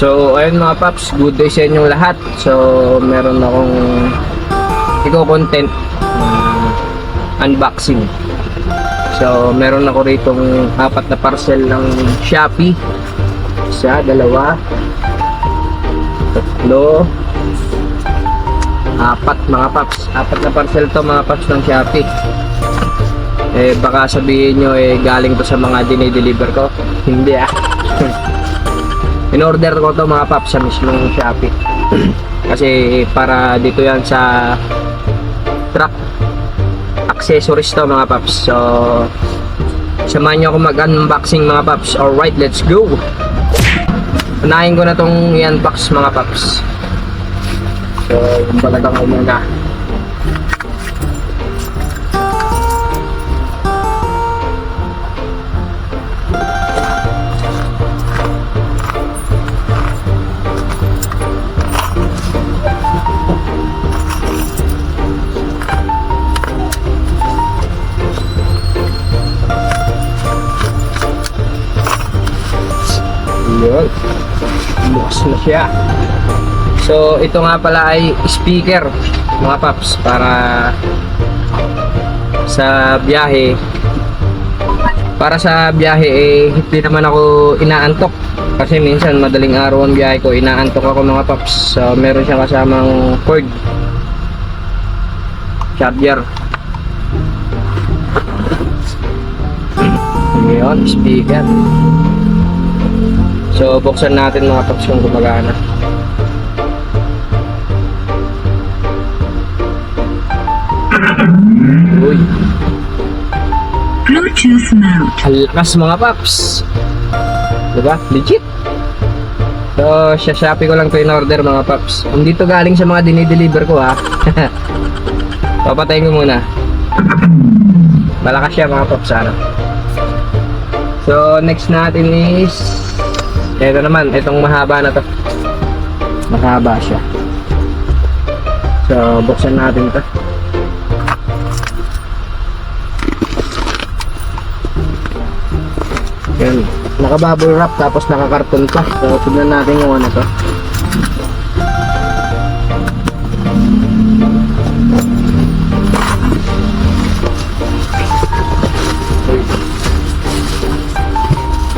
So, ayun mga paps, good day sa inyong lahat. So, meron akong content unboxing. So, meron ako ritong 4 na parcel ng Shopee. Isa, dalawa, tatlo, 4 mga paps. 4 na parcel to mga paps ng Shopee. Baka sabihin nyo galing to sa mga dinideliver ko. Hindi in-order ko to mga paps sa mismong Shopee. Kasi para dito yan sa truck accessories to mga paps. So samahan nyo ako mag-unboxing mga paps. Alright, let's go. Unahin ko na tong i-unbox mga paps. So yung palagang ko muna. Yun, bukas na siya. So ito nga pala ay speaker mga paps, para sa biyahe. Para sa biyahe hindi naman ako inaantok, kasi minsan madaling araw ang biyahe ko, inaantok ako mga paps. So meron siyang kasamang cord charger. Yun, speaker. So buksan natin mga paps kung gumagana. Uy, Bluetooth mode. halakas mga paps, diba? Legit. So sa Shopee ko lang to in-order mga paps. Hindi to galing sa mga dinideliver ko Papatayin ko muna. Malakas siya mga paps So next natin is ito naman, itong mahaba na to. Mahaba siya. So buksan natin to. Yan, naka-bubble wrap tapos naka-karton pa. So tignan natin yung ano to.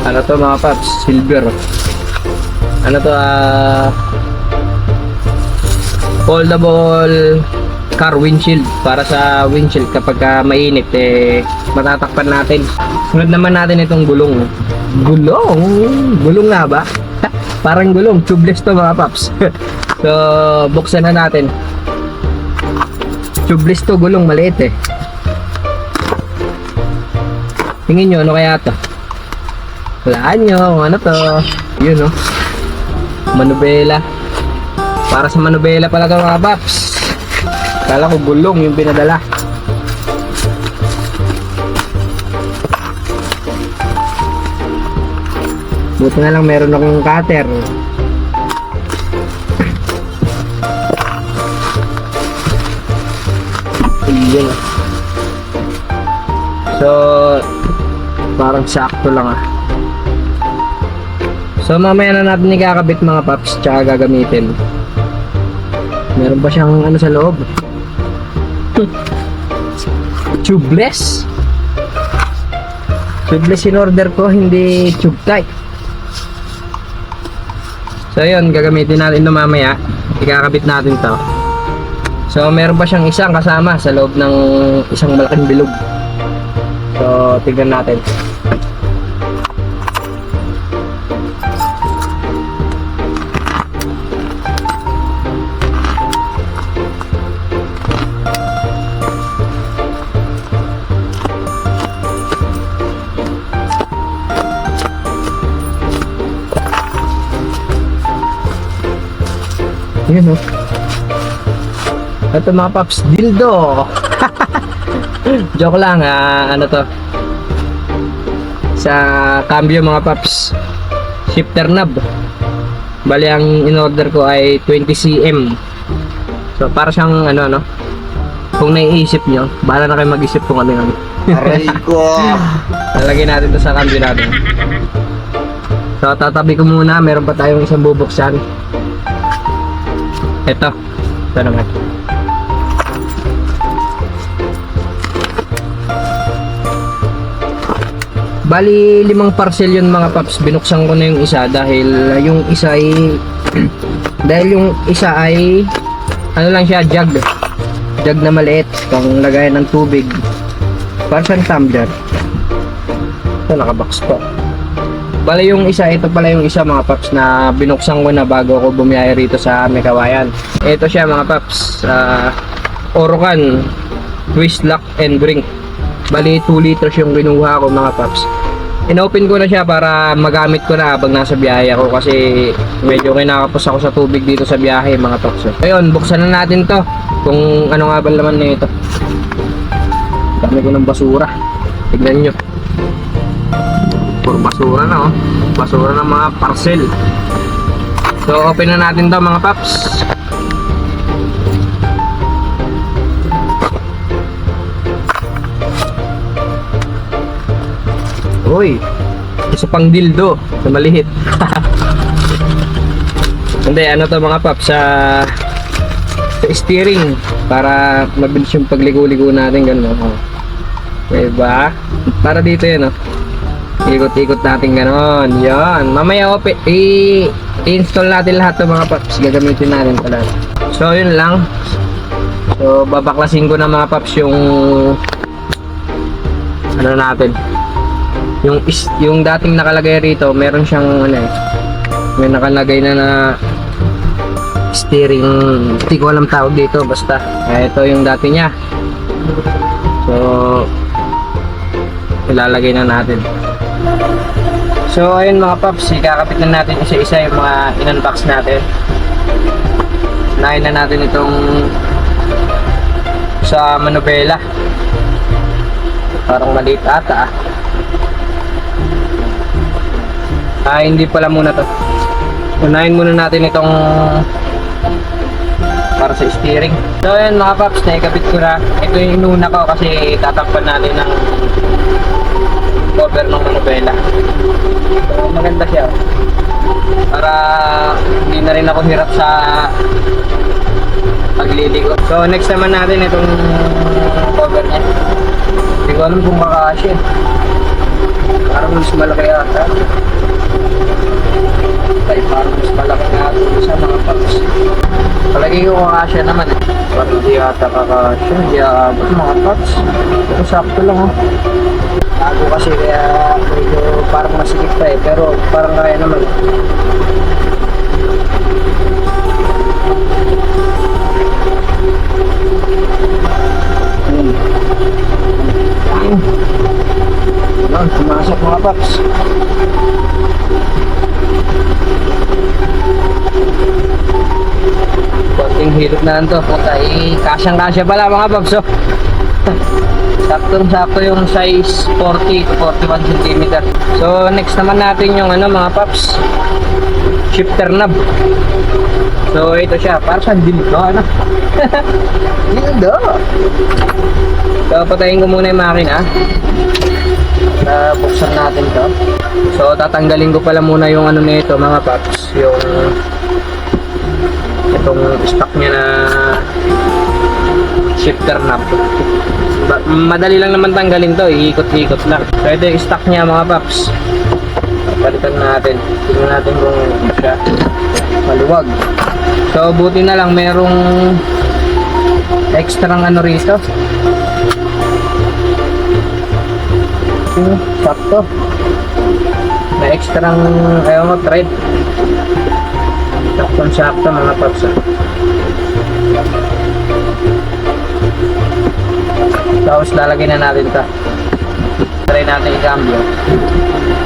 Ano to mga paps? Silver. Ano to? Foldable car windshield, para sa windshield kapag mainit matatakpan natin. Sunod naman natin itong gulong. Gulong nga ba? Parang gulong, tubeless to mga paps. So buksan na natin. Tubeless to, gulong maliit Tingin nyo ano kaya to? Walaan nyo kung ano to. Yun manubela. Para sa manubela pala ito mga paps. Kala ko gulong yung pinadala. Buti nga lang meron akong cutter. Ayan. So parang sakto lang So mamaya na natin ikakabit mga paps, tsaka gagamitin. Meron pa siyang ano sa loob. Tubeless. Tubeless in order ko, hindi tube type. So yun, gagamitin natin ito mamaya. Ikakabit natin to. So meron pa siyang isang kasama sa loob ng isang malaking bilog. So tignan natin. Yun Ito mga paps, dildo. Joke lang ano to, sa cambio mga paps, shifter knob. Bali ang in-order ko ay 20 cm. So para siyang kung naiisip nyo, bahala na kayo mag-isip kung ano yun. Aray ko! Lalagay natin to sa cambio natin. So tatabi ko muna, meron pa tayong isang bubuksan. Ito naman. Bali 5 parcel yun mga paps. Binuksan ko na yung isa dahil yung isa ay ano lang siya, jug na maliit pang lagayan ng tubig, para siyang tumbler. Ito, nakabox pa. Bali yung isa, ito pala yung isa mga paps na binuksan ko na bago ako bumiyaya rito sa Mekawayan. Ito siya mga paps, Orocan Twist Lock and Drink. Bali 2 liters yung kinuha ko mga paps. Inopen ko na siya para magamit ko na habang nasa biyahe ako kasi medyo kinakapos ako sa tubig dito sa biyahe mga paps. Ayun, buksan na natin to kung ano nga ba laman nito. Dami ko ng basura. Tignan nyo. Puro basura na, oh. Basura ng mga parcel. So open na natin to mga paps. Uy, isa pang dildo na maliit. Hindi, ano to mga paps, sa steering para mabilis yung pagligo-ligo natin gano'n. Oh. Diba? Para dito yan, oh. Ikot-ikot natin gano'n. Yan. Mamaya i-install natin lahat to mga paps. Gagamitin natin pala. So yun lang. So babaklasin ko na mga paps yung ano natin. Yung dating nakalagay rito, meron siyang ano may nakalagay na steering, hindi ko alam tawag dito, basta ito yung dati niya. So ilalagay na natin. So ayun mga paps, ikakapit na natin isa-isa yung mga in-unbox natin. Unahin na natin itong sa manubela, parang maliit ata. Hindi pala muna to. Unahin muna natin itong para sa steering. So ayan mga paps, naikabit ko na. Ito yung inuna ko kasi tatakpan natin ng cover ng manubela. So maganda siya, para hindi na rin ako hirap sa pagliligo. So next naman natin itong cover niya. Hindi ko alam kung makakasya. Parang mas malaki ata. Ay, parang mas malaki nga ito sa mga paps. Palagi ko kakasya naman eh. Parang hindi ata kakasya. Hindi aabot mga paps. Ito sakto lang, oh. Bago kasi kaya medyo parang masikip pa eh. Pero parang kaya naman. Ayan, pumasok mga paps. Konting hilot na lang to. Kasyang-kasya pala mga paps, oh. Saktong-sakto yung size 40 to 41 cm. So next naman natin yung ano mga paps, shifter knob. So ito siya, para sa dildo, ano? Dildo. So patayin ko muna yung makina. Buksan natin to. So tatanggalin ko pala muna yung ano nito mga paps, yung itong stock niya na shifter knob. Madali lang naman tanggalin to, iikot-ikot lang. So ito yung stock niya mga paps. Palitan natin. Tingnan natin kung siya maluwag. So buti na lang merong extra ng ano rito. Sakto. May extra ng thread. Saktong-sakto mga paps. Tapos lalagay na natin ito. Try natin i-cambio.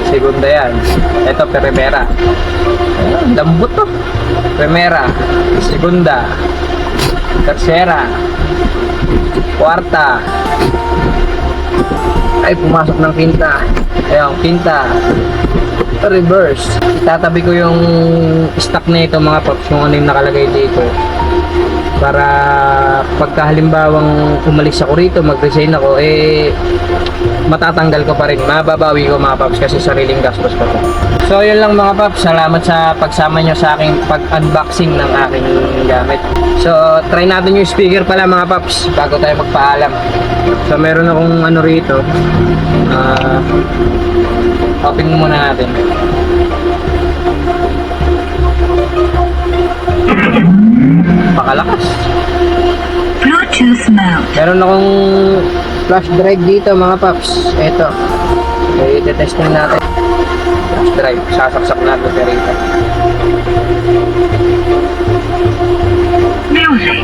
Segunda yan. Ito primera. Lambot to. Primera, segunda, tercera, kuarta. Ay, pumasok ng quinta. Ayun, quinta. Reverse. Itatabi ko yung stock na ito mga paps, kung ano yung nakalagay dito, para pagka halimbawang umalis ako rito, mag-resign ako, matatanggal ko pa rin. Mababawi ko mga paps kasi sariling gastos ko to. So yun lang mga paps, salamat sa pagsama nyo sa aking pag-unboxing ng aking gamit. So try natin yung speaker pala mga paps bago tayo magpaalam. So meron akong ano rito, open muna natin. Pakalakas. Bluetooth mount. Meron akong flash drive dito mga paps. Ito. Okay, i-testing natin. Flash drive. Sasaksak natin sa rito. Music.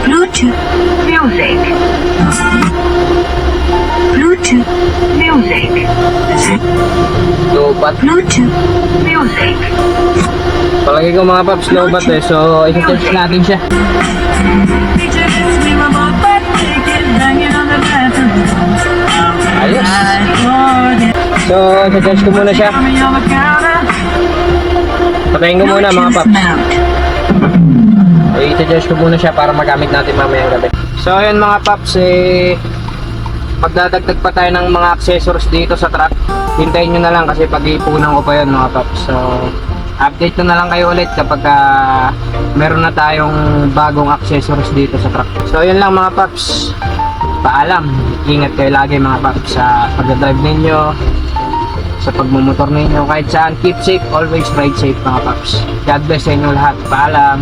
Bluetooth music. Bluetooth music. Lobat. Bluetooth music. Palagi ko mga paps lobat eh. So, i-test natin siya. Ayos. So, i-test ko muna siya. Patayin ko muna mga paps. I-test ko muna siya para magamit natin mamayang gabi. So, ayun mga paps magdadagdag pa tayo ng mga accessories dito sa truck. Hintayin nyo na lang kasi pag-iipunan ko pa yun mga paps. So, update na lang kayo ulit kapag meron na tayong bagong accessories dito sa truck. So, yun lang mga paps. Paalam. Ingat kayo lagi mga paps sa pag-drive ninyo, sa pagmumotor ninyo, kahit saan. Keep safe, always ride safe mga paps. God bless sa inyo lahat. Paalam.